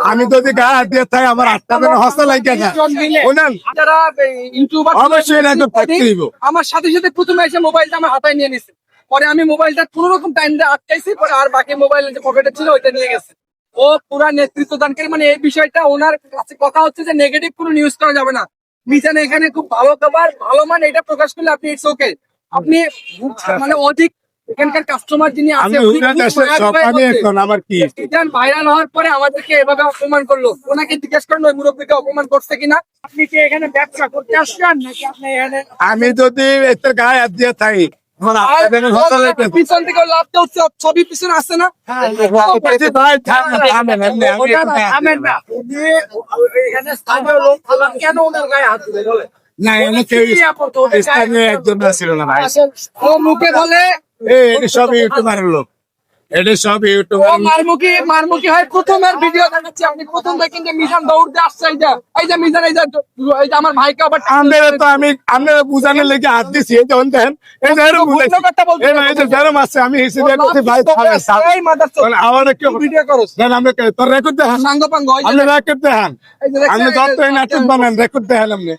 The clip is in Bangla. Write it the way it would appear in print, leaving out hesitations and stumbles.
আমি যদি গায়ে হাত দিয়ে থাকি আমার আটটা দিন হস্তা লাগে না শুনেন যারা ইউটিউবার অবশ্যই এটা একদম থাকতে দিব। আমার সাথে সাথে প্রথমে এসে মোবাইলটা আমার হাতায় নিয়ে নিছে। পরে আমি মোবাইলটা কোন রকম টাইম দিয়ে আটকাইছি, পরে আর বাকি মোবাইল যে পকেটে ছিল ওইটা নিয়ে গেছে। ও পুরা নেতৃত্ব দানকারী, মানে এই বিষয়টা ওনার কাছে কথা হচ্ছে যে নেগেটিভ কোনো নিউজ করা যাবে না। মিজান এখানে খুব ভালো খাবার ভালো মান এটা প্রকাশ করলে আপনি ইটস ওকে। আপনি মানে অধিক এখানকার কাস্টমার যিনি আছে আমি হুইনা দেশের সব আমি এখন আমার কি মিজান ভাইরাল হওয়ার পরে আমাদেরকে এভাবে অপমান করলো। ওনাকে জিজ্ঞেস করলো ওই মুরব্বীকে অপমান করছে কিনা। আপনি কি এখানে ব্যবসা করতে আসছেন নাকি আপনি এখানে আমি যদি এর গায়ে হাত দিয়ে থাকি আমার আটটা দিন হস্তা লাগে পিছন থেকে লাভ উঠছে ছবি পিছনে আসছে না। ভাই থামেন এমনি আমি এখানে স্থানীয় লোক কেন ওনার গায়ে হাত দিবে বলে? না এমনি কেউ স্থানীয় একজন ছিল না ভাই ও মুখে বলে এটা সব ইউটিউবারের লোক, এটা সব ও ইউটিউবার। মারমুখী হয় প্রথমের ভিডিও দেখাচ্ছি। আপনি প্রথম দেখেন যে মিজান দৌড় দিয়ে আসছে। এই যে মিজান এই যে আমার ভাইকে আবার আমাদের তো আমি আপনারা বুঝানোর লেগে হাত দিছি এই যখন দেন এই যে এরকম বুঝাইছি এই ভাই এই যে যেরকম আছে আমি হিসেবে করছি ভাই এই মাদারচোদ আমার কি ভিডিও করছ দেন আমরা তোর রেকর্ড দেখান সাঙ্গ পাঙ্গ আপনি রেকর্ড দেখান এই যে দেখছেন, আপনি যত নাটক বানান রেকর্ড দেখান আপনি